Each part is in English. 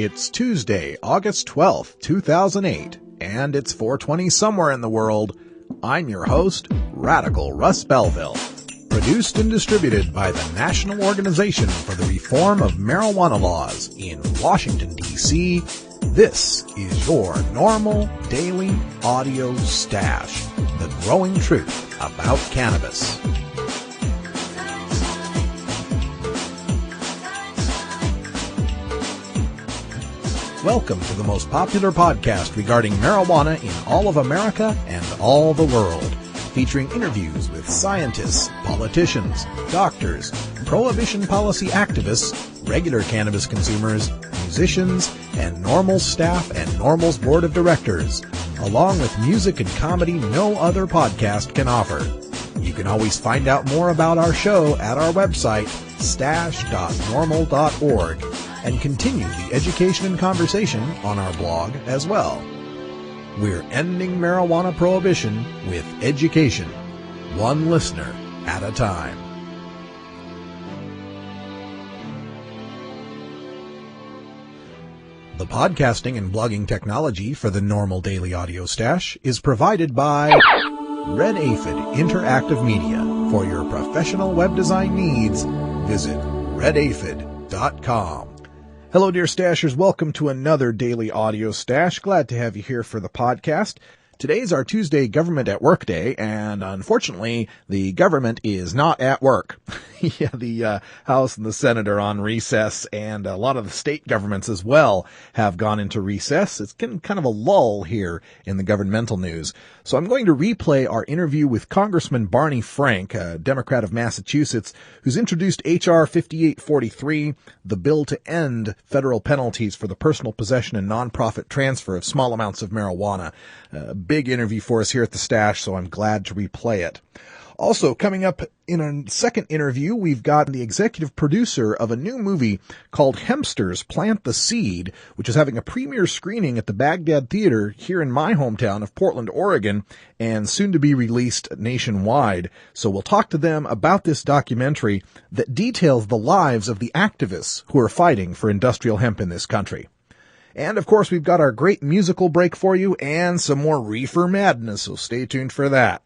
It's Tuesday, August 12th, 2008, and it's 4:20 somewhere in the world. I'm your host, Radical Russ Belville. Produced and distributed by the National Organization for the Reform of Marijuana Laws in Washington, D.C., this is your NORML Daily Audio Stash, the growing truth about cannabis. Welcome to the most popular podcast regarding marijuana in all of America and all the world, featuring interviews with scientists, politicians, doctors, prohibition policy activists, regular cannabis consumers, musicians, and NORML staff and NORML's board of directors, along with music and comedy no other podcast can offer. You can always find out more about our show at our website, stash.norml.org, and continue the education and conversation on our blog as well. We're ending marijuana prohibition with education, one listener at a time. The podcasting and blogging technology for the NORML Daily Audio Stash is provided by Red Aphid Interactive Media. For your professional web design needs, visit redaphid.com. Hello, dear Stashers. Welcome to another Daily Audio Stash. Glad to have you here for the podcast. Today's our Tuesday Government at Work Day, and unfortunately, the government is not at work. Yeah, the House and the Senate are on recess, and a lot of the state governments as well have gone into recess. It's kind of a lull here in the governmental news. So I'm going to replay our interview with Congressman Barney Frank, a Democrat of Massachusetts, who's introduced H.R. 5843, the bill to end federal penalties for the personal possession and nonprofit transfer of small amounts of marijuana. Big interview for us here at the Stash, so I'm glad to replay it. Also, coming up in a second interview, we've got the executive producer of a new movie called Hempsters Plant the Seed, which is having a premiere screening at the Baghdad Theater here in my hometown of Portland, Oregon, and soon to be released nationwide. So we'll talk to them about this documentary that details the lives of the activists who are fighting for industrial hemp in this country. And, of course, we've got our great musical break for you and some more reefer madness, so stay tuned for that.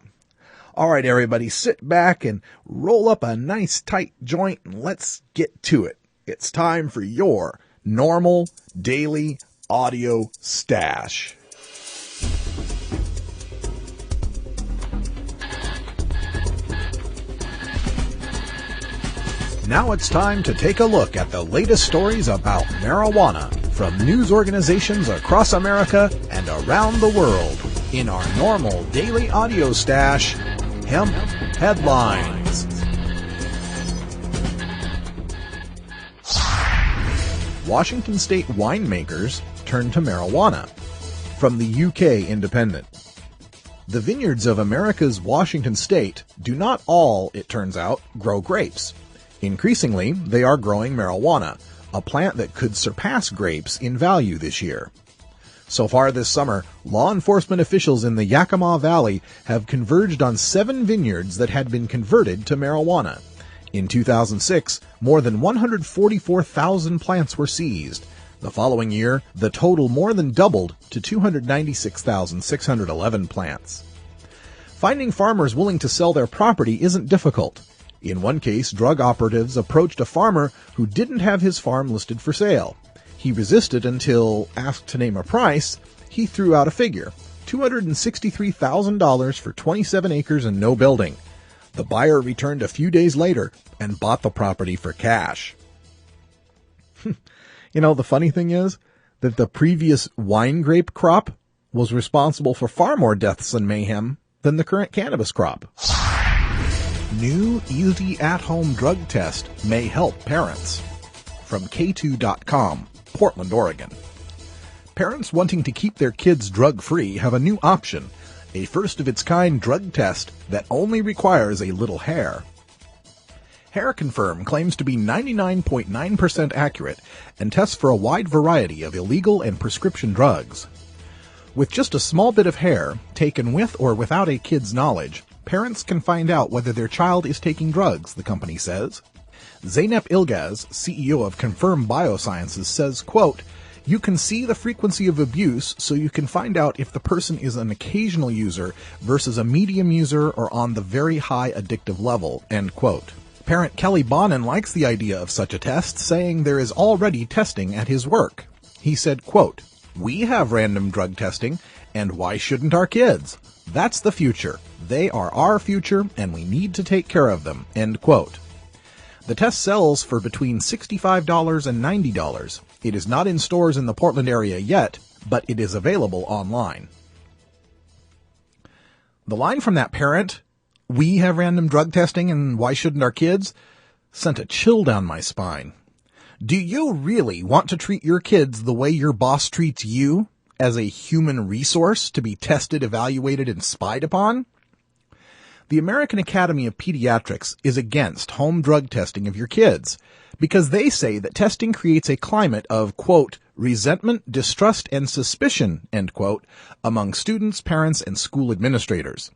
All right, everybody, sit back and roll up a nice tight joint and let's get to it. It's time for your NORML Daily Audio Stash. Now it's time to take a look at the latest stories about marijuana from news organizations across America and around the world in our NORML Daily Audio Stash, Hemp Headlines. Washington state winemakers turn to marijuana. From the UK Independent. The vineyards of America's Washington state do not all, it turns out, grow grapes. Increasingly, they are growing marijuana, a plant that could surpass grapes in value this year. So far this summer, law enforcement officials in the Yakima Valley have converged on 7 vineyards that had been converted to marijuana. In 2006, more than 144,000 plants were seized. The following year, the total more than doubled to 296,611 plants. Finding farmers willing to sell their property isn't difficult. In one case, drug operatives approached a farmer who didn't have his farm listed for sale. He resisted until, asked to name a price, he threw out a figure, $263,000 for 27 acres and no building. The buyer returned a few days later and bought the property for cash. You know, the funny thing is that the previous wine grape crop was responsible for far more deaths and mayhem than the current cannabis crop. New easy at-home drug test may help parents. From K2.com. Portland, Oregon. Parents wanting to keep their kids drug-free have a new option, a first-of-its-kind drug test that only requires a little hair. Hair Confirm claims to be 99.9% accurate and tests for a wide variety of illegal and prescription drugs. With just a small bit of hair, taken with or without a kid's knowledge, parents can find out whether their child is taking drugs, the company says. Zeynep Ilgaz, CEO of Confirm Biosciences, says, quote, You can see the frequency of abuse so you can find out if the person is an occasional user versus a medium user or on the very high addictive level, end quote. Parent Kelly Bonin likes the idea of such a test, saying there is already testing at his work. He said, quote, "We have random drug testing, and why shouldn't our kids? That's the future. They are our future, and we need to take care of them," end quote. The test sells for between $65 and $90. It is not in stores in the Portland area yet, but it is available online. The line from that parent, "We have random drug testing and why shouldn't our kids?" sent a chill down my spine. Do you really want to treat your kids the way your boss treats you, as a human resource to be tested, evaluated, and spied upon? The American Academy of Pediatrics is against home drug testing of your kids because they say that testing creates a climate of, quote, "resentment, distrust, and suspicion," end quote, among students, parents, and school administrators.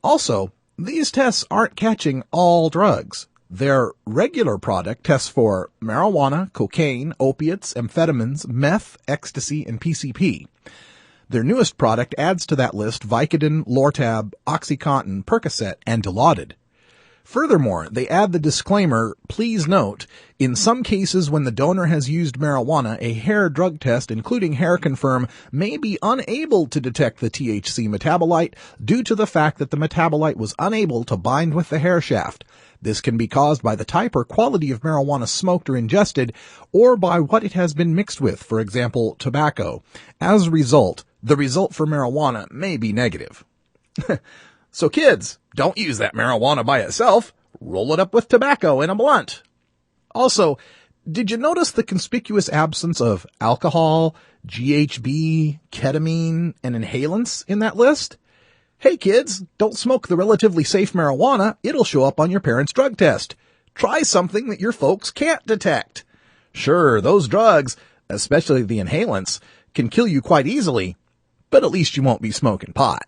Also, these tests aren't catching all drugs. Their regular product tests for marijuana, cocaine, opiates, amphetamines, meth, ecstasy, and PCP. Their newest product adds to that list Vicodin, Lortab, OxyContin, Percocet, and Dilaudid. Furthermore, they add the disclaimer, "Please note, in some cases when the donor has used marijuana, a hair drug test, including hair confirm, may be unable to detect the THC metabolite due to the fact that the metabolite was unable to bind with the hair shaft. This can be caused by the type or quality of marijuana smoked or ingested, or by what it has been mixed with, for example, tobacco. As a result, the result for marijuana may be negative." So kids, don't use that marijuana by itself. Roll it up with tobacco in a blunt. Also, did you notice the conspicuous absence of alcohol, GHB, ketamine, and inhalants in that list? Hey kids, don't smoke the relatively safe marijuana. It'll show up on your parents' drug test. Try something that your folks can't detect. Sure, those drugs, especially the inhalants, can kill you quite easily, but at least you won't be smoking pot.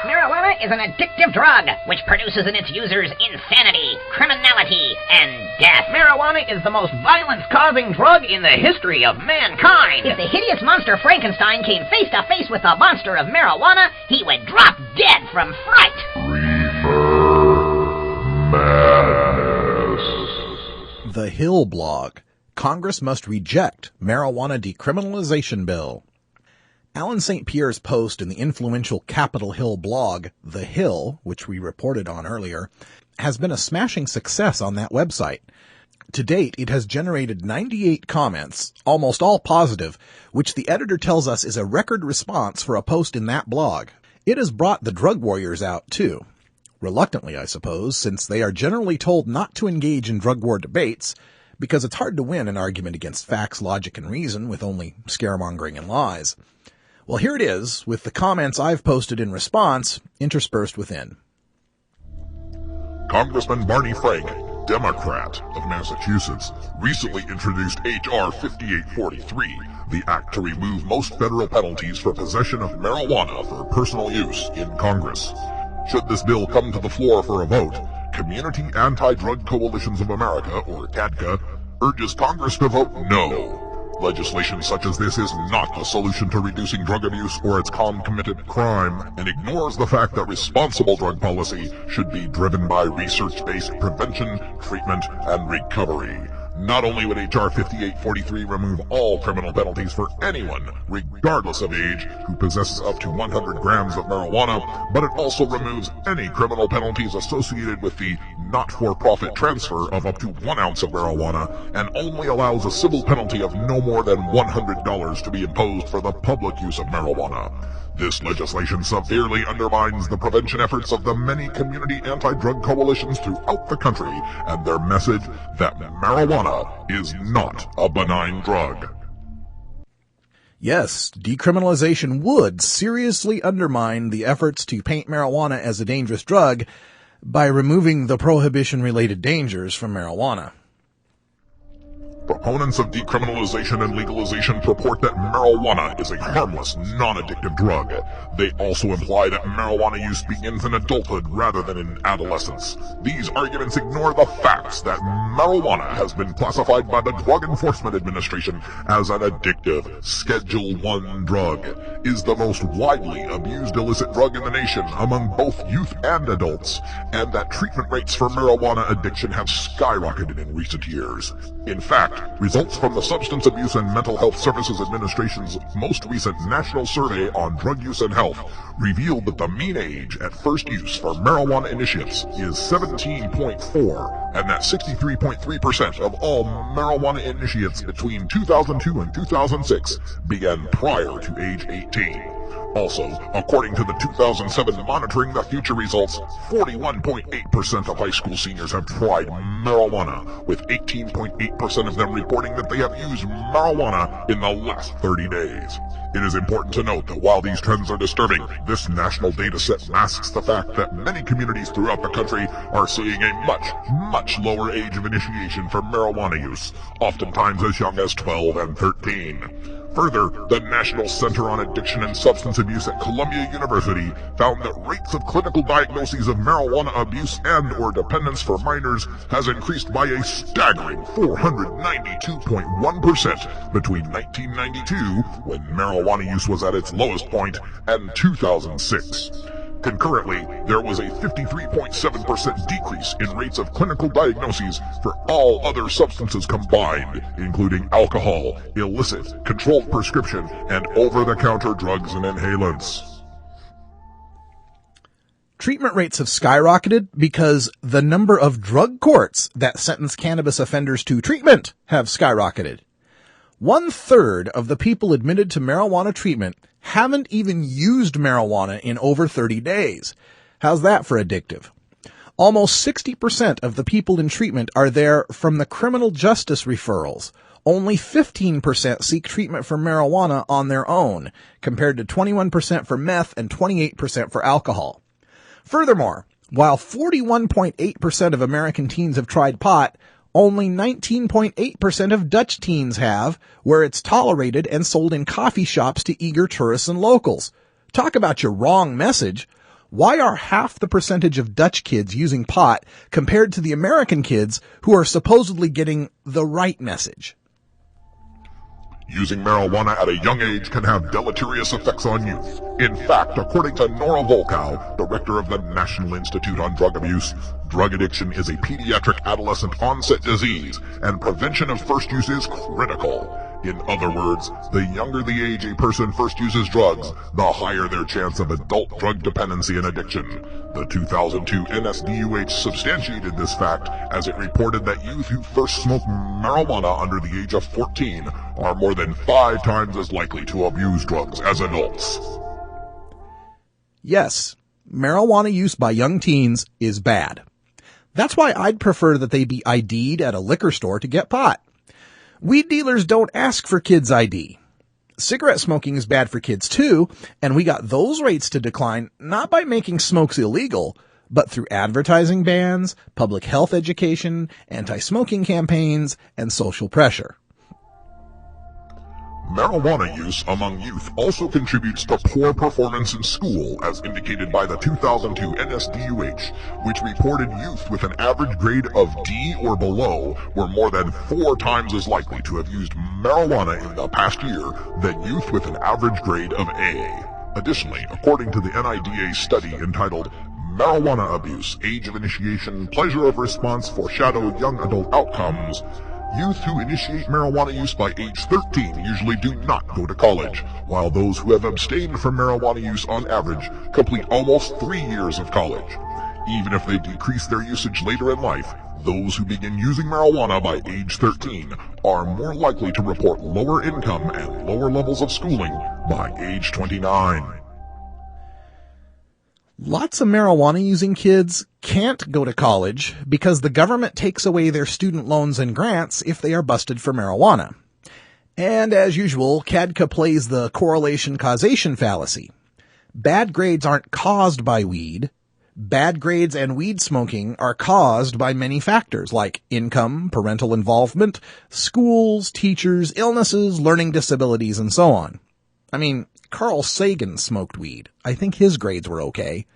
Marijuana is an addictive drug which produces in its users insanity, criminality, and death. Marijuana is the most violence-causing drug in the history of mankind. If the hideous monster Frankenstein came face to face with the monster of marijuana, he would drop dead from fright. Reefer Madness. The Hill blog. Congress must reject marijuana decriminalization bill. Alan St. Pierre's post in the influential Capitol Hill blog, The Hill, which we reported on earlier, has been a smashing success on that website. To date, it has generated 98 comments, almost all positive, which the editor tells us is a record response for a post in that blog. It has brought the drug warriors out, too. Reluctantly, I suppose, since they are generally told not to engage in drug war debates, because it's hard to win an argument against facts, logic, and reason with only scaremongering and lies. Well, here it is, with the comments I've posted in response interspersed within. Congressman Barney Frank, Democrat of Massachusetts, recently introduced H.R. 5843, the act to remove most federal penalties for possession of marijuana for personal use, in Congress. Should this bill come to the floor for a vote, Community Anti-Drug Coalitions of America, or CADCA, urges Congress to vote no. Legislation such as this is not a solution to reducing drug abuse or its concomitant crime, and ignores the fact that responsible drug policy should be driven by research-based prevention, treatment, and recovery. Not only would H.R. 5843 remove all criminal penalties for anyone, regardless of age, who possesses up to 100 grams of marijuana, but it also removes any criminal penalties associated with the not-for-profit transfer of up to 1 ounce of marijuana, and only allows a civil penalty of no more than $100 to be imposed for the public use of marijuana. This legislation severely undermines the prevention efforts of the many community anti-drug coalitions throughout the country and their message that marijuana is not a benign drug. Yes, decriminalization would seriously undermine the efforts to paint marijuana as a dangerous drug by removing the prohibition-related dangers from marijuana. Proponents of decriminalization and legalization purport that marijuana is a harmless, non-addictive drug. They also imply that marijuana use begins in adulthood rather than in adolescence. These arguments ignore the facts that marijuana has been classified by the Drug Enforcement Administration as an addictive Schedule I drug, is the most widely abused illicit drug in the nation among both youth and adults, and that treatment rates for marijuana addiction have skyrocketed in recent years. In fact, results from the Substance Abuse and Mental Health Services Administration's most recent National Survey on Drug Use and Health revealed that the mean age at first use for marijuana initiates is 17.4, and that 63.3% of all marijuana initiates between 2002 and 2006 began prior to age 18. Also, according to the 2007 Monitoring the Future results, 41.8% of high school seniors have tried marijuana, with 18.8% of them reporting that they have used marijuana in the last 30 days. It is important to note that while these trends are disturbing, this national data set masks the fact that many communities throughout the country are seeing a much lower age of initiation for marijuana use, oftentimes as young as 12 and 13. Further, the National Center on Addiction and Substance Abuse at Columbia University found that rates of clinical diagnoses of marijuana abuse and/or dependence for minors has increased by a staggering 492.1% between 1992, when marijuana use was at its lowest point, and 2006. Concurrently, there was a 53.7% decrease in rates of clinical diagnoses for all other substances combined, including alcohol, illicit, controlled prescription, and over-the-counter drugs and inhalants. Treatment rates have skyrocketed because the number of drug courts that sentence cannabis offenders to treatment have skyrocketed. 1/3 of the people admitted to marijuana treatment haven't even used marijuana in over 30 days. How's that for addictive? Almost 60% of the people in treatment are there from the criminal justice referrals. Only 15% seek treatment for marijuana on their own, compared to 21% for meth and 28% for alcohol. Furthermore, while 41.8% of American teens have tried pot, only 19.8% of Dutch teens have, where it's tolerated and sold in coffee shops to eager tourists and locals. Talk about your wrong message. Why are half the percentage of Dutch kids using pot compared to the American kids who are supposedly getting the right message? Using marijuana at a young age can have deleterious effects on youth. In fact, according to Nora Volkow, director of the National Institute on Drug Abuse, drug addiction is a pediatric adolescent onset disease, and prevention of first use is critical. In other words, the younger the age a person first uses drugs, the higher their chance of adult drug dependency and addiction. The 2002 NSDUH substantiated this fact as it reported that youth who first smoke marijuana under the age of 14 are more than 5 times as likely to abuse drugs as adults. Yes, marijuana use by young teens is bad. That's why I'd prefer that they be ID'd at a liquor store to get pot. Weed dealers don't ask for kids' ID. Cigarette smoking is bad for kids too, and we got those rates to decline not by making smokes illegal, but through advertising bans, public health education, anti-smoking campaigns, and social pressure. Marijuana use among youth also contributes to poor performance in school, as indicated by the 2002 NSDUH, which reported youth with an average grade of D or below were more than 4 times as likely to have used marijuana in the past year than youth with an average grade of A. Additionally, according to the NIDA study entitled Marijuana Abuse, Age of Initiation, Pleasure of Response Foreshadow Young Adult Outcomes, youth who initiate marijuana use by age 13 usually do not go to college, while those who have abstained from marijuana use on average complete almost 3 years of college. Even if they decrease their usage later in life, those who begin using marijuana by age 13 are more likely to report lower income and lower levels of schooling by age 29. Lots of marijuana-using kids can't go to college because the government takes away their student loans and grants if they are busted for marijuana. And as usual, CADCA plays the correlation-causation fallacy. Bad grades aren't caused by weed. Bad grades and weed smoking are caused by many factors like income, parental involvement, schools, teachers, illnesses, learning disabilities, and so on. I mean, Carl Sagan smoked weed. I think his grades were okay.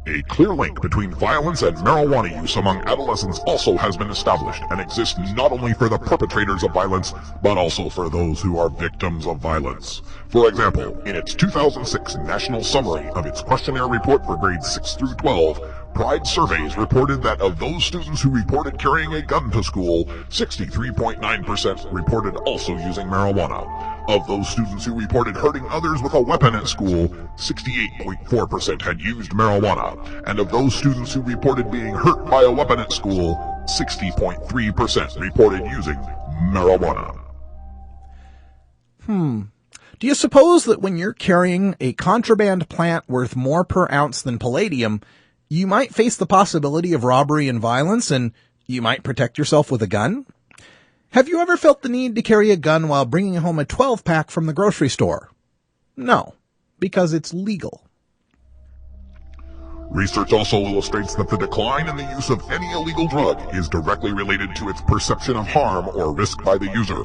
A clear link between violence and marijuana use among adolescents also has been established and exists not only for the perpetrators of violence, but also for those who are victims of violence. For example, in its 2006 National Summary of its questionnaire report for grades 6 through 12, Pride Surveys reported that of those students who reported carrying a gun to school, 63.9% reported also using marijuana. Of those students who reported hurting others with a weapon at school, 68.4% had used marijuana. And of those students who reported being hurt by a weapon at school, 60.3% reported using marijuana. Do you suppose that when you're carrying a contraband plant worth more per ounce than palladium, you might face the possibility of robbery and violence, and you might protect yourself with a gun? Have you ever felt the need to carry a gun while bringing home a 12-pack from the grocery store? No, because it's legal. Research also illustrates that the decline in the use of any illegal drug is directly related to its perception of harm or risk by the user.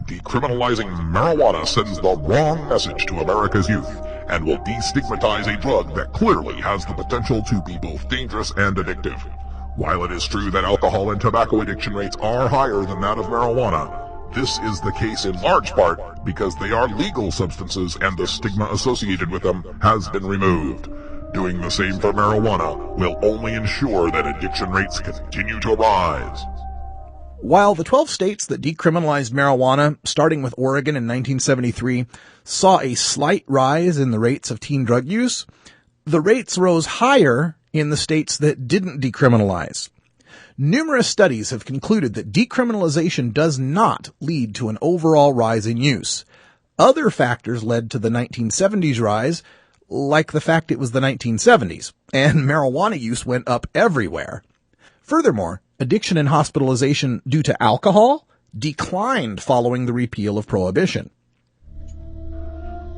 Decriminalizing marijuana sends the wrong message to America's youth and will destigmatize a drug that clearly has the potential to be both dangerous and addictive. While it is true that alcohol and tobacco addiction rates are higher than that of marijuana, this is the case in large part because they are legal substances and the stigma associated with them has been removed. Doing the same for marijuana will only ensure that addiction rates continue to rise. While the 12 states that decriminalized marijuana, starting with Oregon in 1973, saw a slight rise in the rates of teen drug use, the rates rose higher in the states that didn't decriminalize. Numerous studies have concluded that decriminalization does not lead to an overall rise in use. Other factors led to the 1970s rise, like the fact it was the 1970s, and marijuana use went up everywhere. Furthermore, addiction and hospitalization due to alcohol declined following the repeal of prohibition.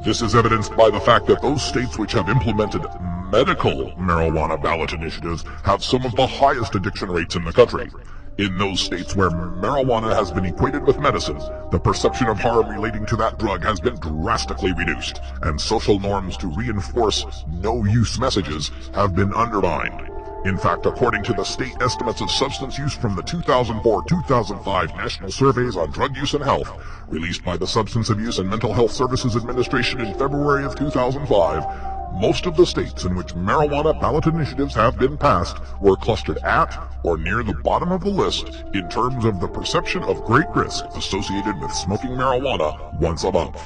This is evidenced by the fact that those states which have implemented medical marijuana ballot initiatives have some of the highest addiction rates in the country. In those states where marijuana has been equated with medicine, the perception of harm relating to that drug has been drastically reduced, and social norms to reinforce no-use messages have been undermined. In fact, according to the state estimates of substance use from the 2004-2005 National Surveys on Drug Use and Health, released by the Substance Abuse and Mental Health Services Administration in February of 2005, most of the states in which marijuana ballot initiatives have been passed were clustered at or near the bottom of the list in terms of the perception of great risk associated with smoking marijuana once a month.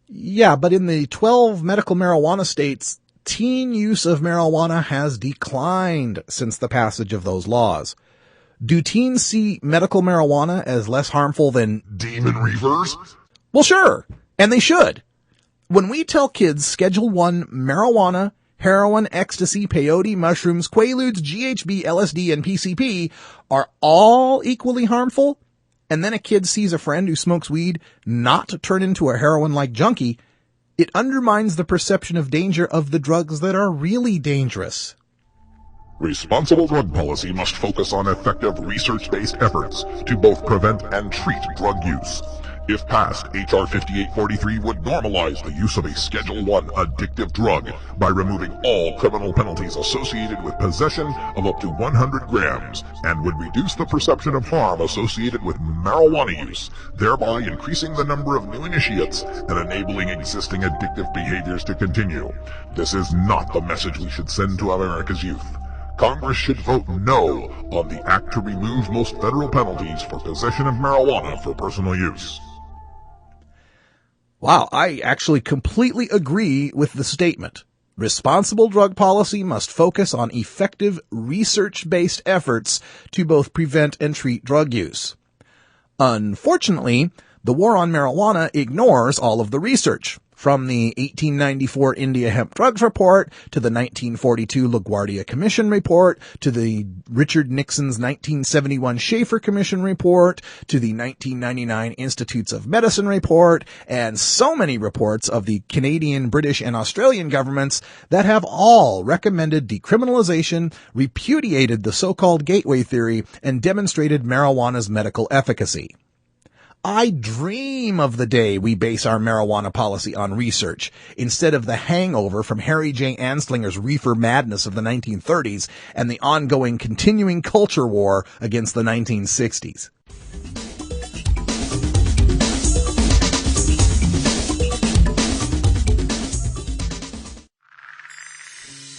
Yeah, but in the 12 medical marijuana states, teen use of marijuana has declined since the passage of those laws. Do teens see medical marijuana as less harmful than demon reavers? Well, sure, and they should. When we tell kids Schedule 1 marijuana, heroin, ecstasy, peyote, mushrooms, quaaludes, GHB, LSD, and PCP are all equally harmful, and then a kid sees a friend who smokes weed not turn into a heroin-like junkie, it undermines the perception of danger of the drugs that are really dangerous. Responsible drug policy must focus on effective research-based efforts to both prevent and treat drug use. If passed, H.R. 5843 would normalize the use of a Schedule 1 addictive drug by removing all criminal penalties associated with possession of up to 100 grams and would reduce the perception of harm associated with marijuana use, thereby increasing the number of new initiates and enabling existing addictive behaviors to continue. This is not the message we should send to America's youth. Congress should vote no on the act to remove most federal penalties for possession of marijuana for personal use. Wow, I actually completely agree with the statement. Responsible drug policy must focus on effective research-based efforts to both prevent and treat drug use. Unfortunately, the war on marijuana ignores all of the research, From the 1894 India Hemp Drugs Report to the 1942 LaGuardia Commission Report to the Richard Nixon's 1971 Schaefer Commission Report to the 1999 Institutes of Medicine Report, and so many reports of the Canadian, British, and Australian governments that have all recommended decriminalization, repudiated the so-called gateway theory, and demonstrated marijuana's medical efficacy. I dream of the day we base our marijuana policy on research, instead of the hangover from Harry J. Anslinger's reefer madness of the 1930s and the ongoing continuing culture war against the 1960s.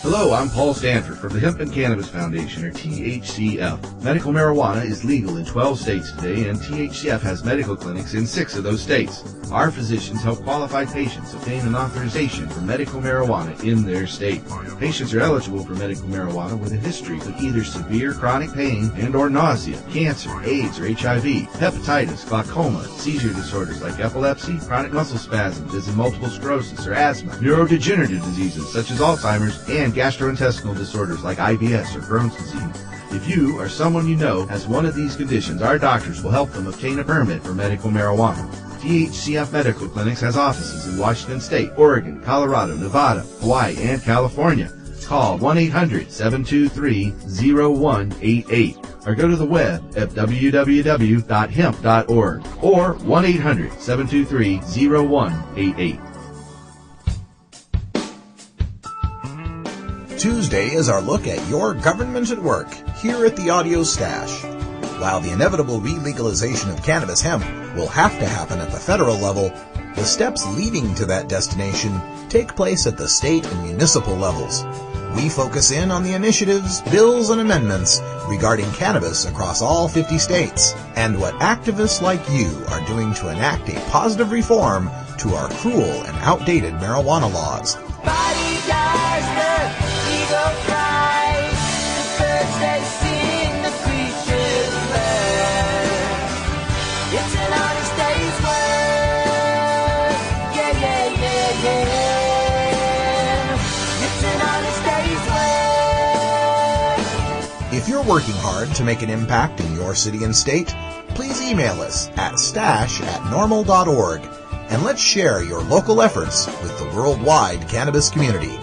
Hello, I'm Paul Stanford from the Hemp and Cannabis Foundation, or THCF. Medical marijuana is legal in 12 states today, and THCF has medical clinics in 6 of those states. Our physicians help qualified patients obtain an authorization for medical marijuana in their state. Patients are eligible for medical marijuana with a history of either severe chronic pain and or nausea, cancer, AIDS or HIV, hepatitis, glaucoma, seizure disorders like epilepsy, chronic muscle spasms as in multiple sclerosis or asthma, neurodegenerative diseases such as Alzheimer's, and gastrointestinal disorders like IBS or Crohn's disease. If you or someone you know has one of these conditions, our doctors will help them obtain a permit for medical marijuana. THCF Medical Clinics has offices in Washington State, Oregon, Colorado, Nevada, Hawaii, and California. Call 1-800-723-0188 or go to the web at www.hemp.org or 1-800-723-0188. Tuesday is our look at your government at work here at the Audio Stash. While the inevitable re-legalization of cannabis hemp will have to happen at the federal level, the steps leading to that destination take place at the state and municipal levels. We focus in on the initiatives, bills, and amendments regarding cannabis across all 50 states, and what activists like you are doing to enact a positive reform to our cruel and outdated marijuana laws. Body dies, the eagle flies, the birds they sing, the creatures learn. It's an honest day's work, yeah, yeah, yeah, yeah. It's an honest day's work. If you're working hard to make an impact in your city and state, please email us at stash@normal.org. And let's share your local efforts with the worldwide cannabis community.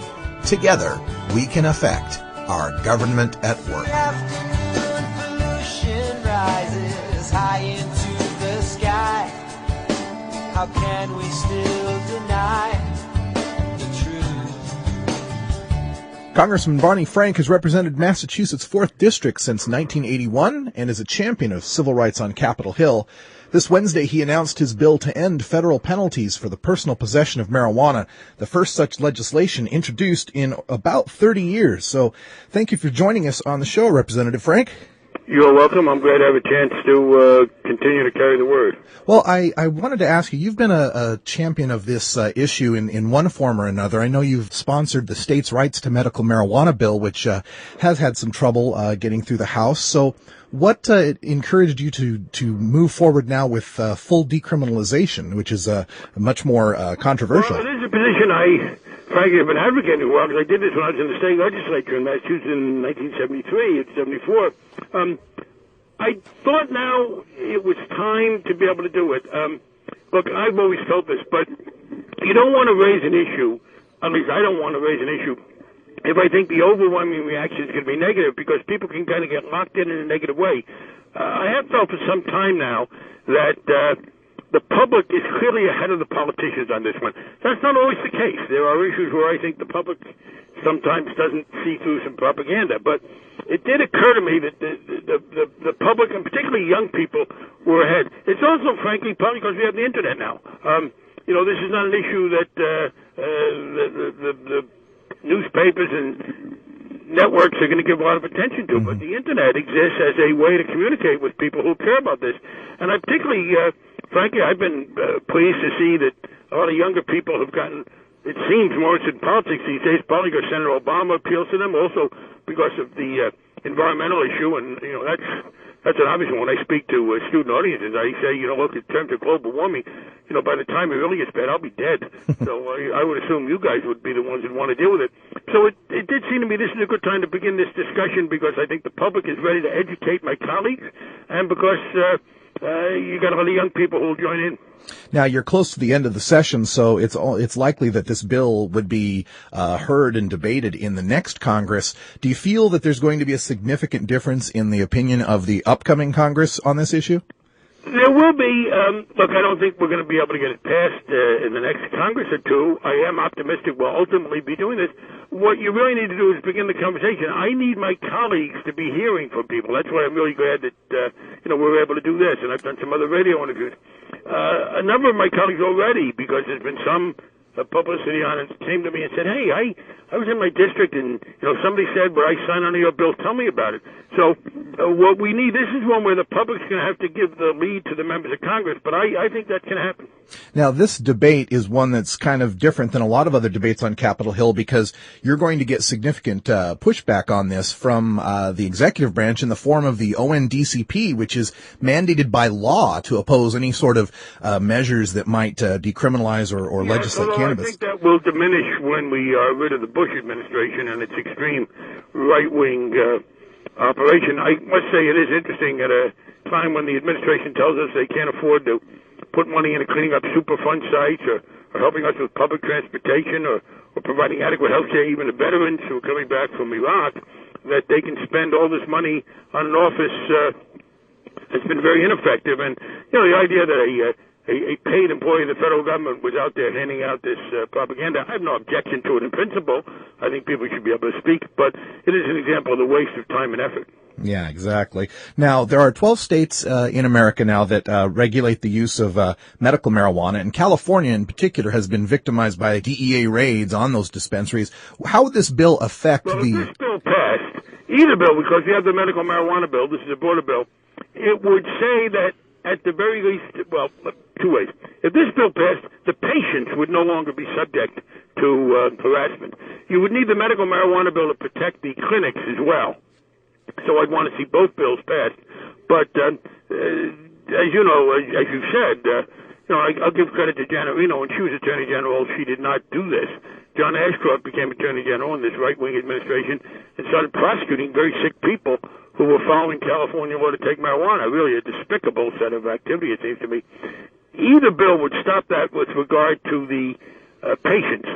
Together, we can affect our government at work. Afternoon pollution rises high into the sky. How can we still deny the truth? Congressman Barney Frank has represented Massachusetts' 4th District since 1981 and is a champion of civil rights on Capitol Hill. This Wednesday, he announced his bill to end federal penalties for the personal possession of marijuana, the first such legislation introduced in about 30 years. So thank you for joining us on the show, Representative Frank. You're welcome. I'm glad to have a chance to continue to carry the word. Well, I wanted to ask you, you've been a champion of this issue in one form or another. I know you've sponsored the states' rights to medical marijuana bill, which has had some trouble getting through the House. So what encouraged you to move forward now with full decriminalization, which is much more controversial? Well, it is a position I, frankly, have been advocating for, because I did this when I was in the state legislature in Massachusetts in 1973 and 74. I thought now it was time to be able to do it. Look, I've always felt this, but you don't want to raise an issue, at least I don't want to raise an issue, if I think the overwhelming reaction is going to be negative, because people can kind of get locked in a negative way. I have felt for some time now that the public is clearly ahead of the politicians on this one. That's not always the case. There are issues where I think the public sometimes doesn't see through some propaganda. But it did occur to me that the public, and particularly young people, were ahead. It's also, frankly, partly because we have the Internet now. This is not an issue that the newspapers and networks are going to give a lot of attention to, but the Internet exists as a way to communicate with people who care about this. And I particularly, frankly, I've been pleased to see that a lot of younger people have gotten, it seems, more interested in politics these days, partly because Senator Obama appeals to them, also because of the environmental issue, and that's an obvious one. When I speak to student audiences, I say, look, in terms of global warming, by the time it really gets bad, I'll be dead. So I would assume you guys would be the ones that want to deal with it. So it did seem to me this is a good time to begin this discussion because I think the public is ready to educate my colleagues, and because you got a lot of young people who will join in. Now, you're close to the end of the session, so it's likely that this bill would be heard and debated in the next Congress. Do you feel that there's going to be a significant difference in the opinion of the upcoming Congress on this issue? There will be. Look, I don't think we're going to be able to get it passed in the next Congress or two. I am optimistic we'll ultimately be doing this. What you really need to do is begin the conversation. I need my colleagues to be hearing from people. That's why I'm really glad that we're able to do this. And I've done some other radio interviews. A number of my colleagues already, because there's been some publicity on it, came to me and said, hey, I was in my district and, somebody said, well, I signed on to your bill. Tell me about it. So what we need, this is one where the public's going to have to give the lead to the members of Congress, but I think that's going to happen. Now, this debate is one that's kind of different than a lot of other debates on Capitol Hill because you're going to get significant pushback on this from the executive branch in the form of the ONDCP, which is mandated by law to oppose any sort of measures that might decriminalize or legislate cannabis. I think that will diminish when we are rid of the Bush administration and its extreme right-wing operation. I must say it is interesting at a time when the administration tells us they can't afford to put money into cleaning up Superfund sites or helping us with public transportation or providing adequate health care even to veterans who are coming back from Iraq, that they can spend all this money on an office that's been very ineffective. And, the idea that a paid employee of the federal government was out there handing out this propaganda. I have no objection to it in principle. I think people should be able to speak, but it is an example of the waste of time and effort. Yeah, exactly. Now, there are 12 states in America now that regulate the use of medical marijuana, and California in particular has been victimized by DEA raids on those dispensaries. How would this bill affect If this bill passed, either bill, because we have the medical marijuana bill, this is a border bill, it would say that at the very least, well, two ways. If this bill passed, the patients would no longer be subject to harassment. You would need the medical marijuana bill to protect the clinics as well. So I'd want to see both bills passed. But as you know, as you said, I'll give credit to Janet Reno. When she was Attorney General, she did not do this. John Ashcroft became Attorney General in this right-wing administration and started prosecuting very sick people who were following California law to take marijuana. Really a despicable set of activity, it seems to me. Either bill would stop that with regard to the patients.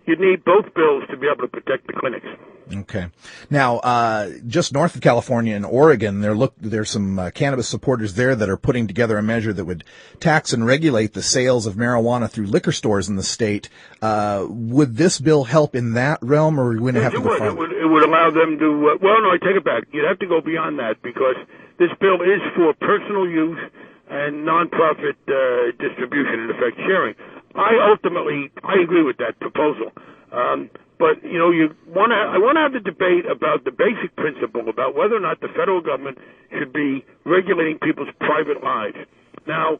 You'd need both bills to be able to protect the clinics. Okay. Now, just north of California in Oregon, there's some cannabis supporters there that are putting together a measure that would tax and regulate the sales of marijuana through liquor stores in the state. Would this bill help in that realm, or would it have to go farther? It would allow them to, well, no, I take it back. You'd have to go beyond that because this bill is for personal use and nonprofit distribution, in effect, sharing. I agree with that proposal. But, I want to have the debate about the basic principle about whether or not the federal government should be regulating people's private lives. Now,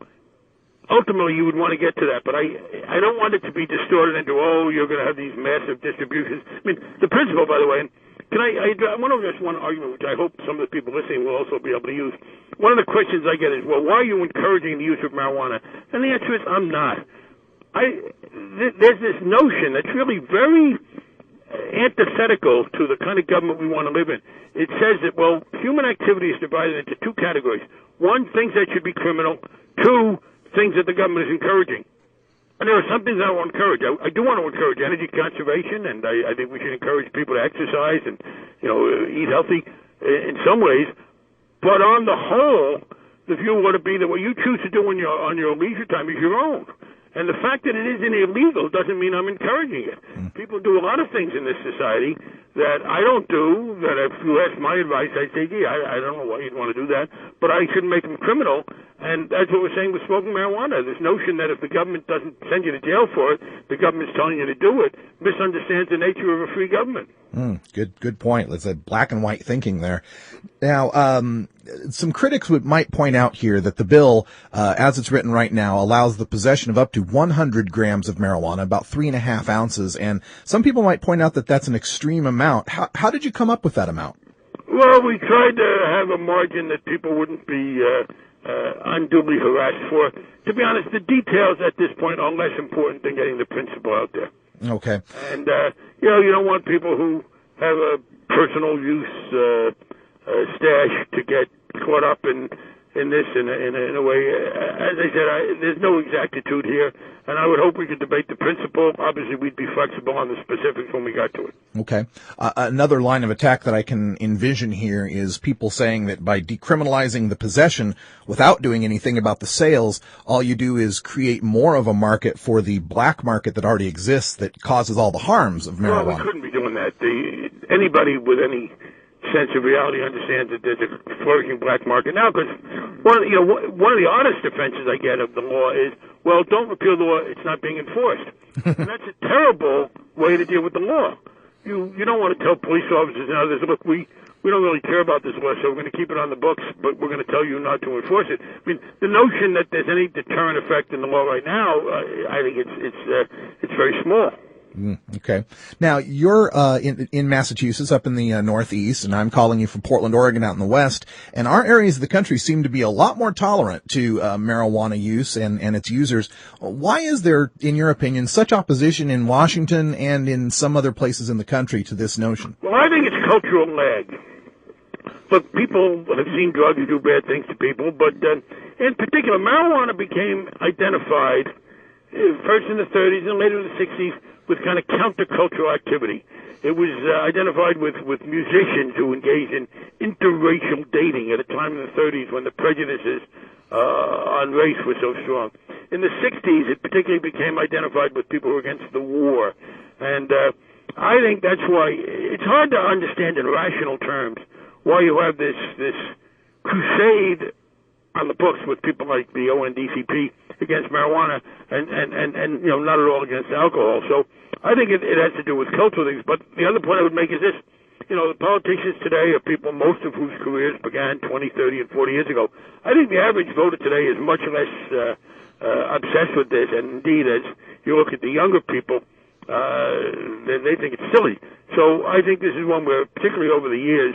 ultimately, you would want to get to that, but I don't want it to be distorted into, you're going to have these massive distributions. I mean, the principle, by the way, I want to address one argument, which I hope some of the people listening will also be able to use. One of the questions I get is, well, why are you encouraging the use of marijuana? And the answer is, I'm not. There's this notion that's really very antithetical to the kind of government we want to live in. It says that, well, human activity is divided into two categories. One, things that should be criminal. Two, things that the government is encouraging. And there are some things I want to encourage. I do want to encourage energy conservation, and I think we should encourage people to exercise and, eat healthy in some ways. But on the whole, the view ought to be that what you choose to do on your leisure time is your own. And the fact that it isn't illegal doesn't mean I'm encouraging it. People do a lot of things in this society that I don't do, that if you ask my advice, I'd say, gee, I don't know why you'd want to do that, but I shouldn't make them criminal. And that's what we're saying with smoking marijuana. This notion that if the government doesn't send you to jail for it, the government's telling you to do it, misunderstands the nature of a free government. Good point. Let's say black and white thinking there. Now, some critics might point out here that the bill, as it's written right now, allows the possession of up to 100 grams of marijuana, about 3.5 ounces. And some people might point out that that's an extreme amount. How did you come up with that amount? Well, we tried to have a margin that people wouldn't be unduly harassed for. To be honest, the details at this point are less important than getting the principle out there. Okay. And, you don't want people who have a personal use stash to get caught up in this in a way. As I said, there's no exactitude here, and I would hope we could debate the principle. Obviously, we'd be flexible on the specifics when we got to it. Okay. Another line of attack that I can envision here is people saying that by decriminalizing the possession without doing anything about the sales, all you do is create more of a market for the black market that already exists that causes all the harms of marijuana. Well, we couldn't be doing that. Anybody with any sense of reality understands that there's a flourishing black market now, because one of the honest defenses I get of the law is, well, don't repeal the law, it's not being enforced. And that's a terrible way to deal with the law. You don't want to tell police officers and others, look, we don't really care about this law, so we're going to keep it on the books, but we're going to tell you not to enforce it. I mean, the notion that there's any deterrent effect in the law right now, I think it's very small. Okay. Now, you're in Massachusetts, up in the Northeast, and I'm calling you from Portland, Oregon, out in the West. And our areas of the country seem to be a lot more tolerant to marijuana use and its users. Why is there, in your opinion, such opposition in Washington and in some other places in the country to this notion? Well, I think it's cultural lag. Look, people have seen drugs do bad things to people, but in particular, marijuana became identified first in the 30s and later in the 60s with kind of countercultural activity. It was identified with musicians who engaged in interracial dating at a time in the 30s when the prejudices on race were so strong. In the 60s, it particularly became identified with people who were against the war. And I think that's why it's hard to understand in rational terms why you have this crusade on the books with people like the ONDCP against marijuana and not at all against alcohol. So I think it has to do with cultural things. But the other point I would make is this. The politicians today are people, most of whose careers began 20, 30, and 40 years ago. I think the average voter today is much less obsessed with this. And indeed, as you look at the younger people, they think it's silly. So I think this is one where, particularly over the years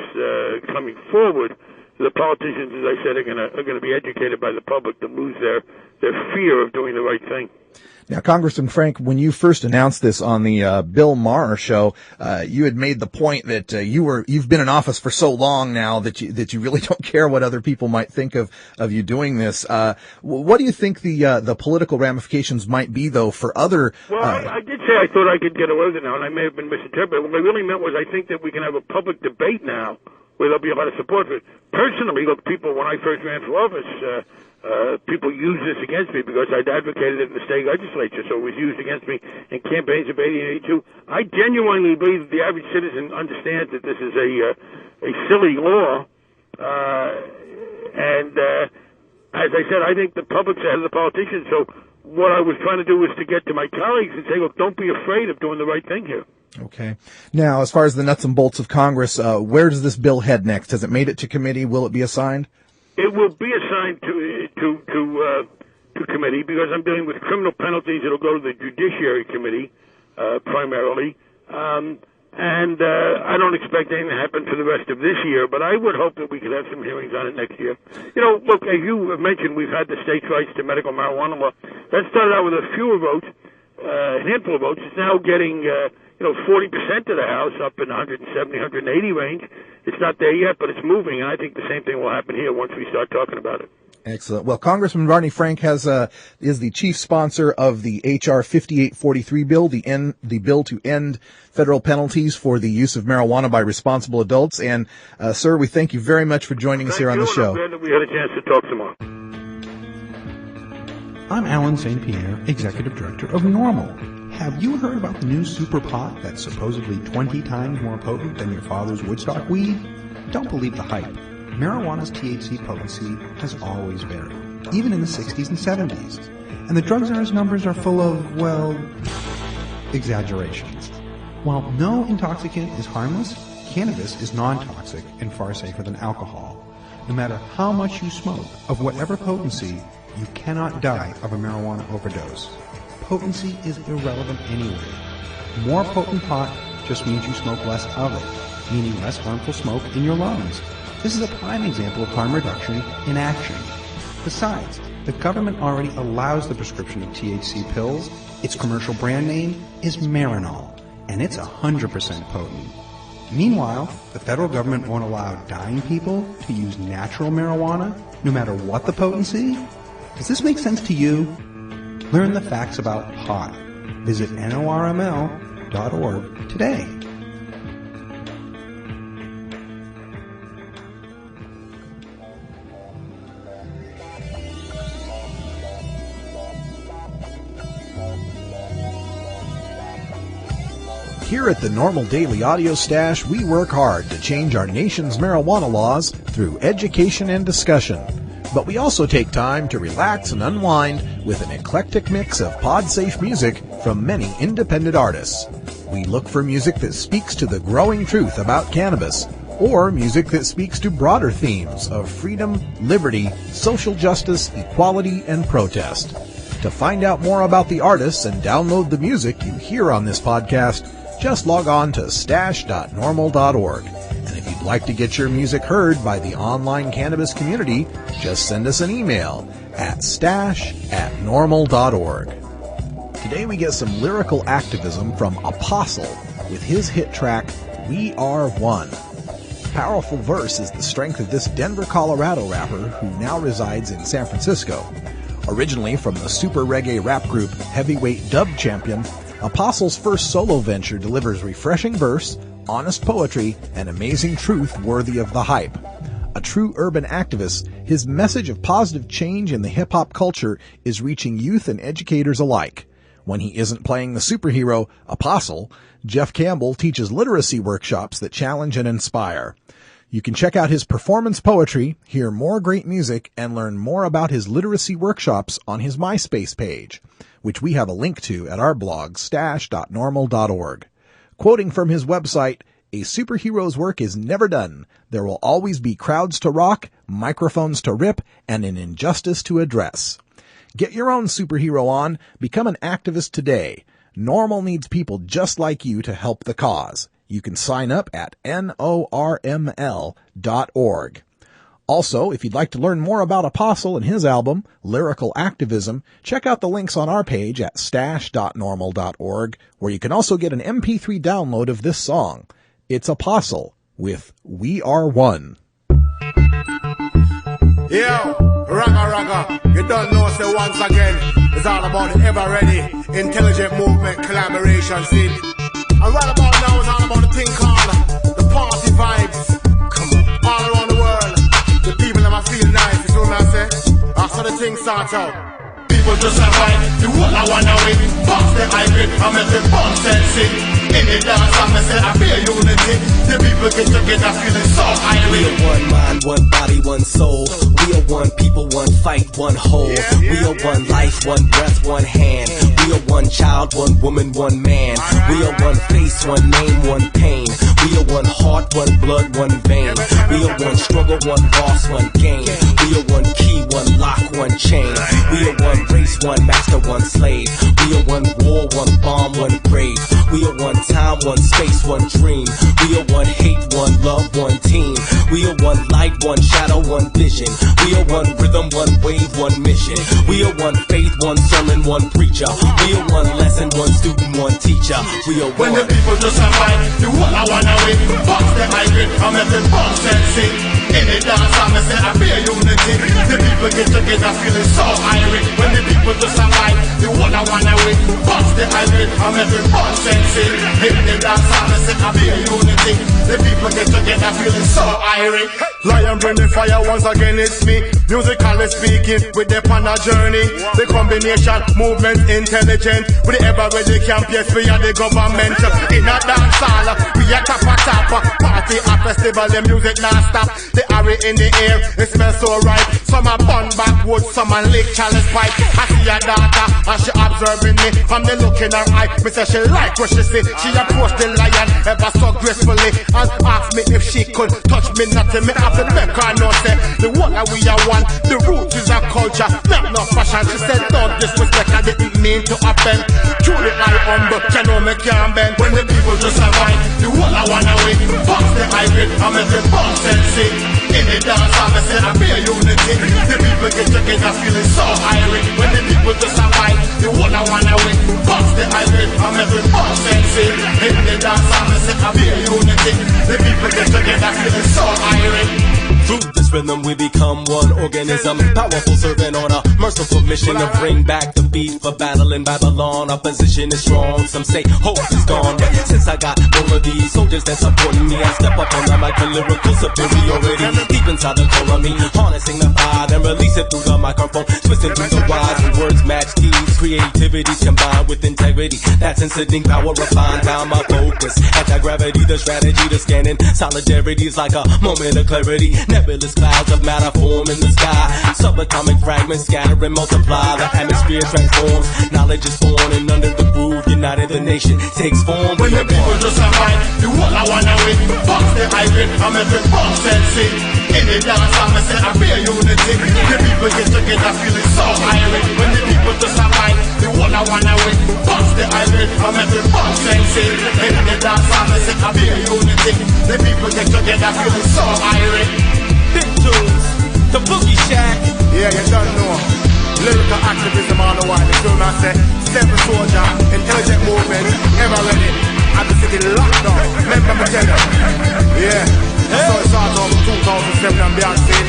coming forward, the politicians, as I said, are going to be educated by the public to lose their fear of doing the right thing. Now, Congressman Frank, when you first announced this on the Bill Maher show, you had made the point that you've been in office for so long now that you really don't care what other people might think of you doing this. What do you think the political ramifications might be, though, for other? Well, I did say I thought I could get away with it now, and I may have been misinterpreted. What I really meant was I think that we can have a public debate now where there'll be a lot of support for it. Personally, look, people, when I first ran for office, people used this against me because I'd advocated it in the state legislature, so it was used against me in campaigns of 80 and 82. I genuinely believe that the average citizen understands that this is a silly law, and as I said, I think the public's ahead of the politicians, so what I was trying to do was to get to my colleagues and say, look, don't be afraid of doing the right thing here. Okay. Now, as far as the nuts and bolts of Congress, where does this bill head next? Has it made it to committee? Will it be assigned? It will be assigned to committee because I'm dealing with criminal penalties. It'll go to the Judiciary Committee primarily, and I don't expect anything to happen for the rest of this year. But I would hope that we could have some hearings on it next year. Look, as you have mentioned, we've had the states' rights to medical marijuana law. That started out with a fewer votes, a handful of votes. It's now getting 40% of the House, up in 170, 180 range. It's not there yet, but it's moving, and I think the same thing will happen here once we start talking about it. Excellent. Well, Congressman Barney Frank is the chief sponsor of the H.R. 5843 bill, the bill to end federal penalties for the use of marijuana by responsible adults. And, sir, we thank you very much for joining us here on the show. I'm glad that we had a chance to talk some more. I'm Alan St. Pierre, Executive Director of NORML. Have you heard about the new super pot that's supposedly 20 times more potent than your father's Woodstock weed? Don't believe the hype. Marijuana's THC potency has always varied, even in the 60s and 70s. And the drug czar's numbers are full of, well, exaggerations. While no intoxicant is harmless, cannabis is non-toxic and far safer than alcohol. No matter how much you smoke, of whatever potency, you cannot die of a marijuana overdose. Potency is irrelevant anyway. More potent pot just means you smoke less of it. meaning less harmful smoke in your lungs. This is a prime example of harm reduction in action. Besides, the government already allows the prescription of THC pills. Its commercial brand name is Marinol, and it's 100% potent. Meanwhile, the federal government won't allow dying people to use natural marijuana, no matter what the potency? Does this make sense to you? Learn the facts about pot. Visit NORML.org today. Here at the NORML Daily Audio Stash, we work hard to change our nation's marijuana laws through education and discussion. But we also take time to relax and unwind with an eclectic mix of pod-safe music from many independent artists. We look for music that speaks to the growing truth about cannabis, or music that speaks to broader themes of freedom, liberty, social justice, equality, and protest. To find out more about the artists and download the music you hear on this podcast, just log on to stash.normal.org. And if you'd like to get your music heard by the online cannabis community, just send us an email at stash@normal.org. Today we get some lyrical activism from Apostle with his hit track, We Are One. Powerful verse is the strength of this Denver, Colorado rapper who now resides in San Francisco. Originally from the super reggae rap group Heavyweight Dub Champion, Apostle's first solo venture delivers refreshing verse, honest poetry, and amazing truth worthy of the hype. A true urban activist, his message of positive change in the hip-hop culture is reaching youth and educators alike. When he isn't playing the superhero, Apostle, Jeff Campbell teaches literacy workshops that challenge and inspire. You can check out his performance poetry, hear more great music, and learn more about his literacy workshops on his MySpace page, which we have a link to at our blog, stash.normal.org. Quoting from his website, "A superhero's work is never done. There will always be crowds to rock, microphones to rip, and an injustice to address." Get your own superhero on. Become an activist today. NORML needs people just like you to help the cause. You can sign up at NORML.org. Also, if you'd like to learn more about Apostle and his album, Lyrical Activism, check out the links on our page at stash.normal.org, where you can also get an MP3 download of this song. It's Apostle with We Are One. Yo, ragga, you don't know, so once again, it's all about the ever-ready, intelligent movement collaboration scene. And right about now, it's all about the thing called the party vibes. Come on, all around the world, the people that feel nice, you know what I say? That's how the thing starts out. People just survive, do what I wanna win. Box the hybrid, I make the bounce and sing. In the dance, I'm say I feel unity. The people get together feeling so irate. We are one mind, one body, one soul. We are one people, one fight, one whole. We are one life, one breath, one hand. We are one child, one woman, one man. We are one face, one name, one pain. We are one heart, one blood, one vein. We are one struggle, one loss, one gain. We are one key, one lock, one chain. We are one race, one master, one slave. We are one war, one bomb, one grave. We are one time, one space, one dream. We are one hate, one love, one team. We are one light, one shadow, one vision. We are one rhythm, one wave, one mission. We are one faith, one sermon, one preacher. We are one lesson, one student, one teacher. We are when one. the people just survive, do what I wanna win. Box the hybrid, I make the bounce and sing. In the dance, I'm say I feel unity. The people get together feeling so irate. When the people just survive, do what I wanna win. Box the hybrid, I make the bounce and sing. In the dance, I'm say I feel unity. The people get together feeling so irate. Lion bring the fire once again, it's me. Musically speaking, with the pan a journey. The combination, movement, intelligent. With the ever-ready camp, yes, we are the government. In a dance hall, we are top. Party, a festival, the music non-stop. The array in the air, it smells so right. Some are bun backwoods, some are lick chalice pipe. I see a daughter, and she observing me. From the look in her eye, me say she like what she see. She approached the lion, ever so gracefully, and asked me if she could touch me, nothing. Me have to make her know, say, the one that we are one, the roots is a culture, not no fashion. She said, don't disrespect, I didn't mean to offend. Truly I humble, can know me can't bend. When the people just survive, the whole I wanna win. Box the hybrid, I'm every box and sing. In the dance, I'm a say, I feel unity. The people get together, feeling so irate. When the people just survive, the whole I wanna win. Box the hybrid, I'm every box and sing. In the dance, I'm a say, I feel unity. The people get together, feeling so irate. Through this rhythm we become one organism, powerful serving on a merciful mission to bring back the beat for battle in Babylon. Our position is strong, some say hope is gone, but since I got more of these soldiers that support me, I step up on the mic for lyrical superiority. Deep inside the core of me, harnessing the fire, then release it through the microphone, twisting through the wires when words match keys. Creativity combined with integrity, that's incident power refined down my focus. Anti-gravity, the strategy to scanning solidarity is like a moment of clarity. Nebulous clouds of matter form in the sky. Subatomic fragments scatter and multiply. The atmosphere transforms. Knowledge is born and under the groove, united the nation takes form. When the people just survive, the whole I wanna win. Box the hybrid, I'm every box and sing. In the dance, I'm a say, I feel unity. The people get together, feeling so irate. When the people just survive, the whole I wanna win. Box the hybrid, I'm every box and sing. In the dance, I'm a say, I feel unity. The people get together, feeling so irate. Big tunes, the Boogie Shack. Yeah, you don't know. Lyrical activism on the one. The film I say, Seven Soldier, intelligent movement, ever ready. At the city lockdown. Remember me tell you. Yeah. So it's all over 2007 and beyond stage.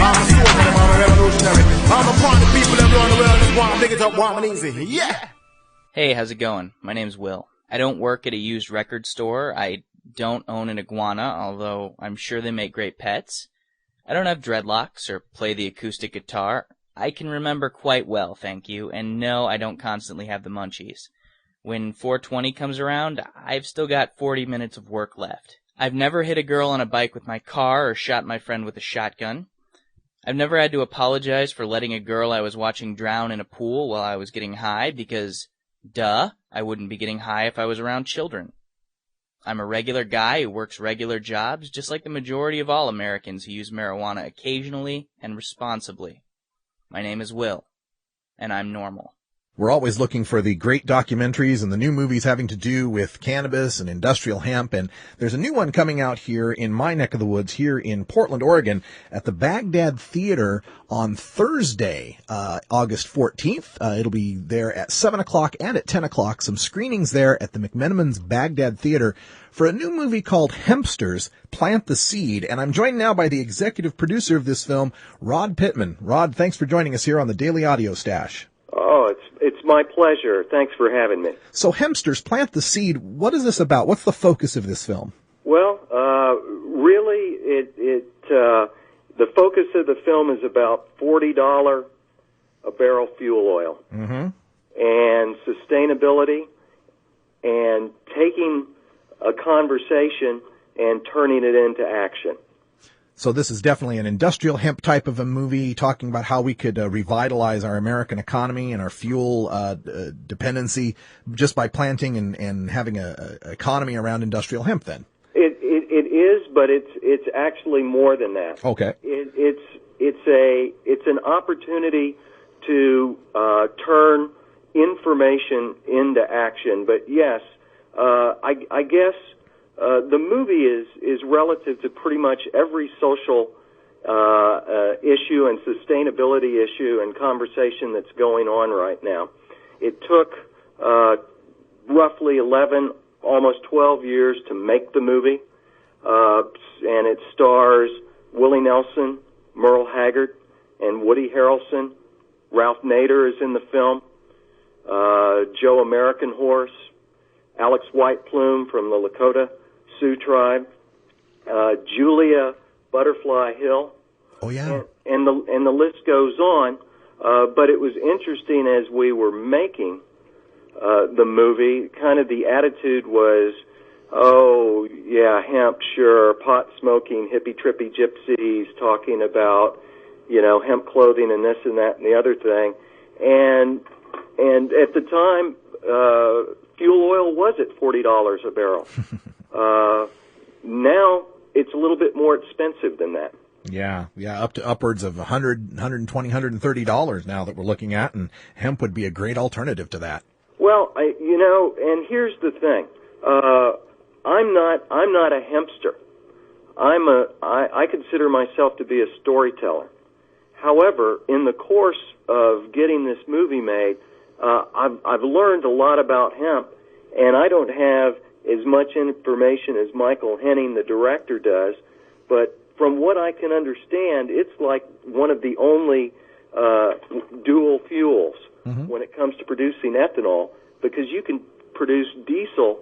I'm a soldier, I'm a revolutionary. I'm a part of the people that run the world. Just want to dig it up, warm and easy. Yeah. Hey, how's it going? My name's Will. I don't work at a used record store. I don't own an iguana, although I'm sure they make great pets. I don't have dreadlocks or play the acoustic guitar. I can remember quite well, thank you, and no, I don't constantly have the munchies. When 420 comes around, I've still got 40 minutes of work left. I've never hit a girl on a bike with my car or shot my friend with a shotgun. I've never had to apologize for letting a girl I was watching drown in a pool while I was getting high because, duh, I wouldn't be getting high if I was around children. I'm a regular guy who works regular jobs, just like the majority of all Americans who use marijuana occasionally and responsibly. My name is Will, and I'm normal. We're always looking for the great documentaries and the new movies having to do with cannabis and industrial hemp, and there's a new one coming out here in my neck of the woods here in Portland, Oregon at the Baghdad Theater on Thursday, August 14th. It'll be there at 7 o'clock and at 10 o'clock. Some screenings there at the McMenamins Baghdad Theater for a new movie called Hempsters, Plant the Seed. And I'm joined now by the executive producer of this film, Rod Pittman. Rod, thanks for joining us here on the Daily Audio Stash. Oh, it's my pleasure. Thanks for having me. So Hempsters, Plant the Seed, what is this about? What's the focus of this film? Well, really, the focus of the film is about $40 a barrel fuel oil. Mm-hmm. And sustainability and taking a conversation and turning it into action. So this is definitely an industrial hemp type of a movie talking about how we could revitalize our American economy and our fuel dependency just by planting and having a economy around industrial hemp then. It is, but it's actually more than that. Okay. It's an opportunity to turn information into action. But yes, I guess the movie is relative to pretty much every social issue and sustainability issue and conversation that's going on right now. It took roughly 11, almost 12 years to make the movie, and it stars Willie Nelson, Merle Haggard, and Woody Harrelson. Ralph Nader is in the film. Joe American Horse, Alex White Plume from the Lakota Sioux tribe, Julia Butterfly Hill. Oh yeah. And the list goes on. But it was interesting as we were making the movie. Kind of the attitude was, oh yeah, hemp, sure, pot smoking, hippie trippy gypsies talking about, hemp clothing and this and that and the other thing. And at the time, fuel oil was at $40 a barrel. Now it's a little bit more expensive than that. Yeah, up to upwards of $100, $120, $130 now that we're looking at, and hemp would be a great alternative to that. Well, and here's the thing. I'm not a hempster. I consider myself to be a storyteller. However, in the course of getting this movie made, I've learned a lot about hemp, and I don't have as much information as Michael Henning, the director, does, but from what I can understand, it's like one of the only dual fuels when it comes to producing ethanol, because you can produce diesel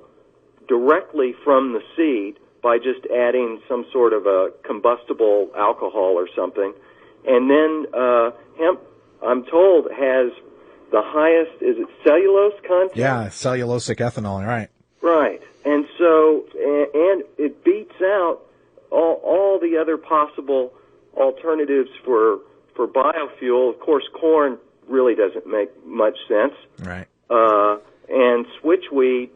directly from the seed by just adding some sort of a combustible alcohol or something. And then hemp, I'm told, has the highest, is it cellulose content? Yeah, cellulosic ethanol, right. Right. And so, and it beats out all the other possible alternatives for biofuel. Of course, corn really doesn't make much sense. Right. And switchweed,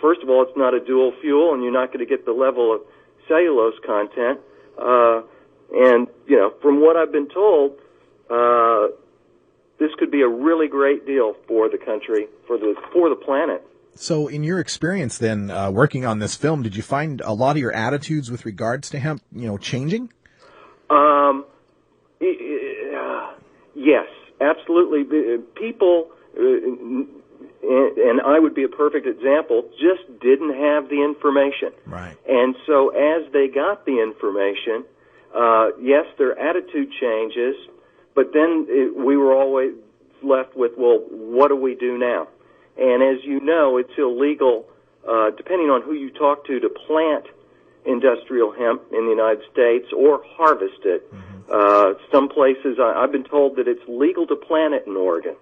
first of all, it's not a dual fuel, and you're not going to get the level of cellulose content. And, from what I've been told, this could be a really great deal for the country, for the planet. So in your experience then, working on this film, did you find a lot of your attitudes with regards to hemp, changing? Yes, absolutely. People, and I would be a perfect example, just didn't have the information. Right. And so as they got the information, yes, their attitude changes, but then we were always left with, well, what do we do now? And as you know, it's illegal, depending on who you talk to plant industrial hemp in the United States or harvest it. Some places, I've been told that it's legal to plant it in Oregon.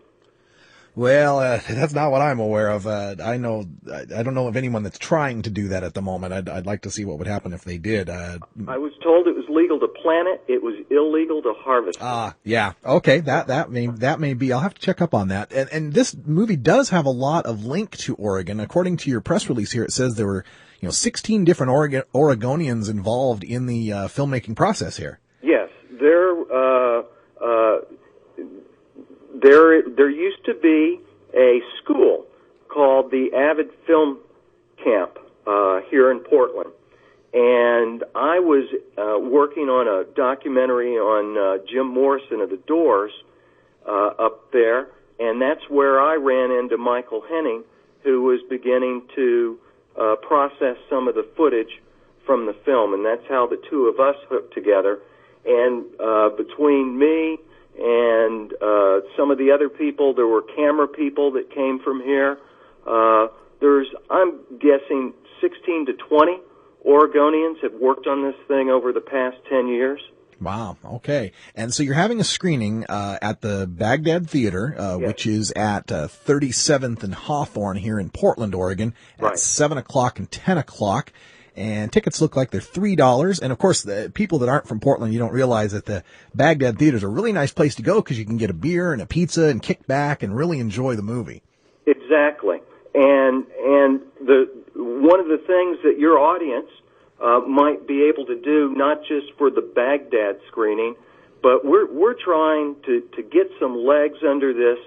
Well, that's not what I'm aware of. I don't know of anyone that's trying to do that at the moment. I'd like to see what would happen if they did. I was told it was legal to plant it. It was illegal to harvest it. Yeah. Okay. That may be. I'll have to check up on that. And this movie does have a lot of link to Oregon. According to your press release here, it says there were 16 different Oregonians involved in the filmmaking process here. Yes, there used to be a school called the Avid Film Camp here in Portland, and I was working on a documentary on Jim Morrison of the Doors up there, and that's where I ran into Michael Henning, who was beginning to process some of the footage from the film, and that's how the two of us hooked together. And between me and some of the other people, there were camera people that came from here. I'm guessing 16 to 20 Oregonians have worked on this thing over the past 10 years. Wow. Okay. And so you're having a screening at the Baghdad Theater, Yes. which is at 37th and Hawthorne here in Portland, Oregon, at 7 o'clock and 10 o'clock. And tickets look like they're $3. And of course, the people that aren't from Portland, you don't realize that the Baghdad Theater is a really nice place to go because you can get a beer and a pizza and kick back and really enjoy the movie. Exactly. And one of the things that your audience might be able to do, not just for the Baghdad screening, but we're trying to get some legs under this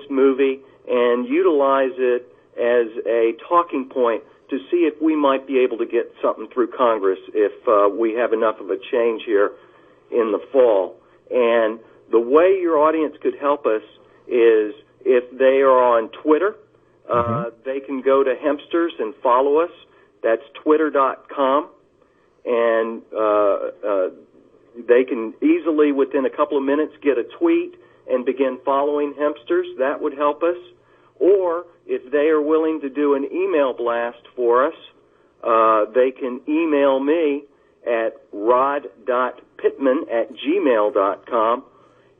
movie and utilize it as a talking point to see if we might be able to get something through Congress if we have enough of a change here in the fall. And the way your audience could help us is if they are on Twitter, they can go to Hempsters and follow us. That's twitter.com. And they can easily, within a couple of minutes, get a tweet and begin following Hempsters. That would help us. Or if they are willing to do an email blast for us, they can email me at rod.pittman@gmail.com.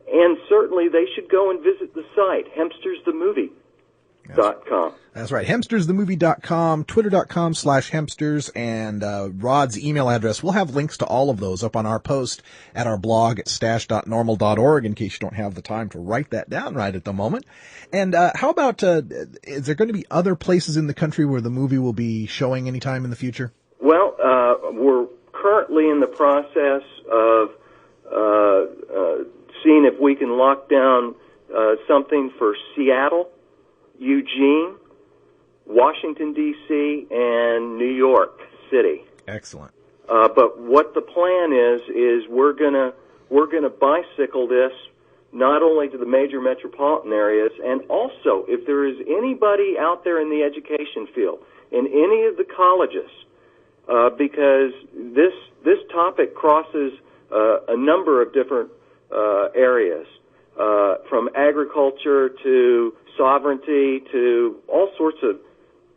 And certainly they should go and visit the site, hempstersthemovie.com. That's right. Hempstersthemovie.com, twitter.com/Hempsters, and Rod's email address. We'll have links to all of those up on our post at our blog at stash.normal.org in case you don't have the time to write that down right at the moment. And how about, is there going to be other places in the country where the movie will be showing anytime in the future? Well, we're currently in the process of seeing if we can lock down something for Seattle, Eugene, Washington, D.C., and New York City. Excellent. But what the plan is we're gonna bicycle this not only to the major metropolitan areas, and also if there is anybody out there in the education field, in any of the colleges, because this topic crosses a number of different areas, from agriculture to sovereignty to all sorts of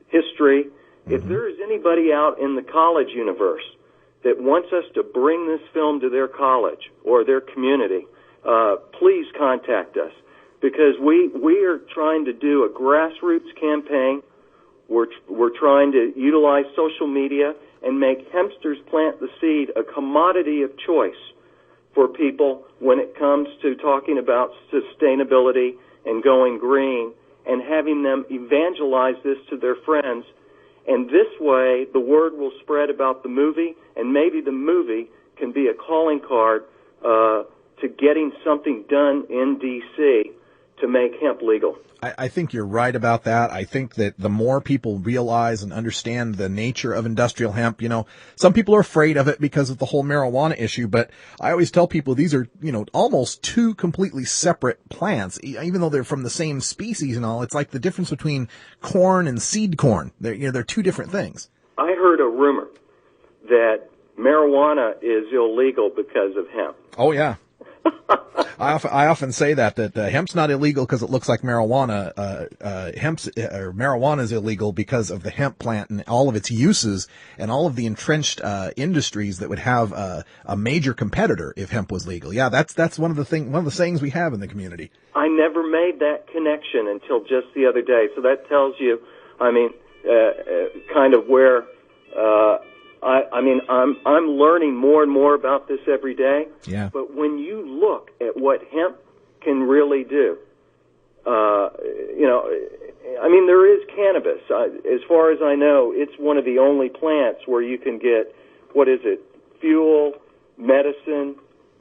history. Mm-hmm. If there is anybody out in the college universe that wants us to bring this film to their college or their community, please contact us, because we are trying to do a grassroots campaign. We're trying to utilize social media and make Hempsters Plant the Seed a commodity of choice for people when it comes to talking about sustainability and going green, and having them evangelize this to their friends. And this way, the word will spread about the movie, and maybe the movie can be a calling card to getting something done in D.C. to make hemp legal. I think you're right about that. I think that the more people realize and understand the nature of industrial hemp, some people are afraid of it because of the whole marijuana issue, but I always tell people these are, almost two completely separate plants, even though they're from the same species and all. It's like the difference between corn and seed corn. They're two different things. I heard a rumor that marijuana is illegal because of hemp. Oh, yeah. I often say that hemp's not illegal because it looks like marijuana. Marijuana is illegal because of the hemp plant and all of its uses and all of the entrenched industries that would have a major competitor if hemp was legal. Yeah, that's one of the sayings we have in the community. I never made that connection until just the other day. So that tells you, kind of where. I'm learning more and more about this every day. Yeah. But when you look at what hemp can really do, there is cannabis. As far as I know, it's one of the only plants where you can get, fuel, medicine.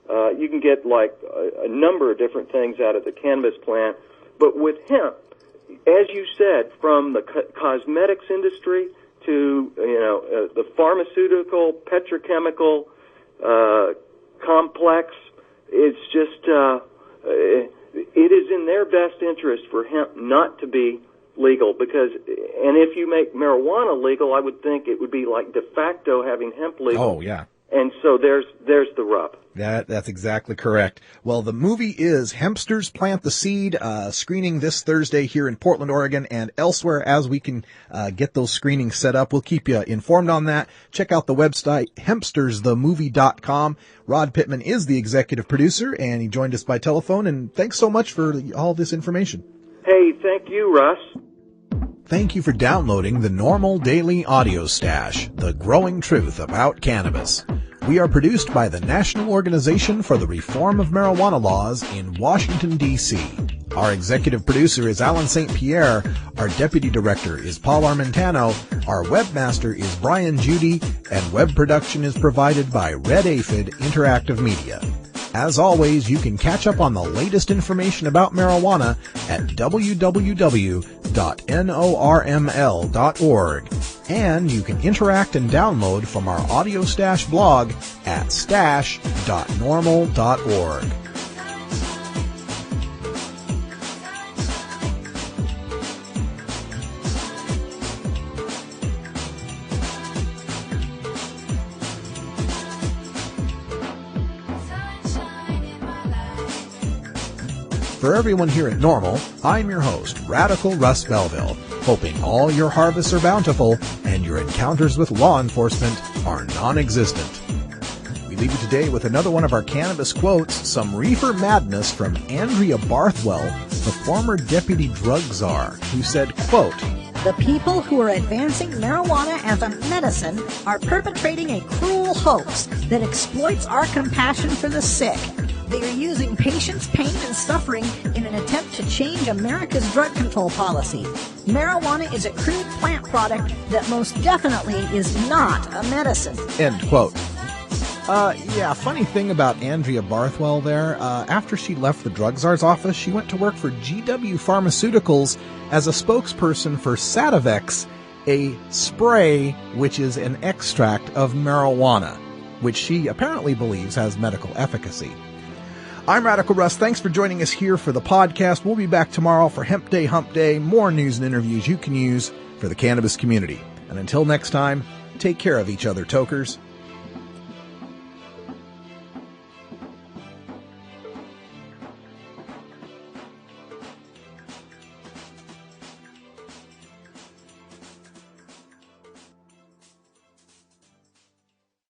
You can get a number of different things out of the cannabis plant. But with hemp, as you said, from the cosmetics industry to the pharmaceutical, petrochemical complex, it's just it is in their best interest for hemp not to be legal, because, and if you make marijuana legal, I would think it would be like de facto having hemp legal. Oh, yeah. And so there's the rub. That's exactly correct. Well, the movie is Hempsters Plant the Seed, screening this Thursday here in Portland, Oregon, and elsewhere as we can get those screenings set up. We'll keep you informed on that. Check out the website, hempstersthemovie.com. Rod Pittman is the executive producer, and he joined us by telephone, and thanks so much for all this information. Hey, thank you, Russ. Thank you for downloading the NORML Daily Audio Stash, the growing truth about cannabis. We are produced by the National Organization for the Reform of Marijuana Laws in Washington, D.C. Our executive producer is Alan St. Pierre. Our deputy director is Paul Armentano. Our webmaster is Brian Judy. And web production is provided by Red Aphid Interactive Media. As always, you can catch up on the latest information about marijuana at www.norml.org. And you can interact and download from our Audio Stash blog at stash.norml.org. For everyone here at NORML, I'm your host, Radical Russ Belville, hoping all your harvests are bountiful and your encounters with law enforcement are non-existent. We leave you today with another one of our cannabis quotes, some reefer madness from Andrea Barthwell, the former deputy drug czar, who said, quote, "The people who are advancing marijuana as a medicine are perpetrating a cruel hoax that exploits our compassion for the sick. They are using patients' pain and suffering in an attempt to change America's drug control policy. Marijuana is a crude plant product that most definitely is not a medicine." End quote. Yeah, funny thing about Andrea Barthwell there, after she left the drug czar's office, she went to work for GW Pharmaceuticals as a spokesperson for Sativex, a spray which is an extract of marijuana, which she apparently believes has medical efficacy. I'm Radical Russ. Thanks for joining us here for the podcast. We'll be back tomorrow for Hemp Day, Hump Day, more news and interviews you can use for the cannabis community. And until next time, take care of each other, tokers.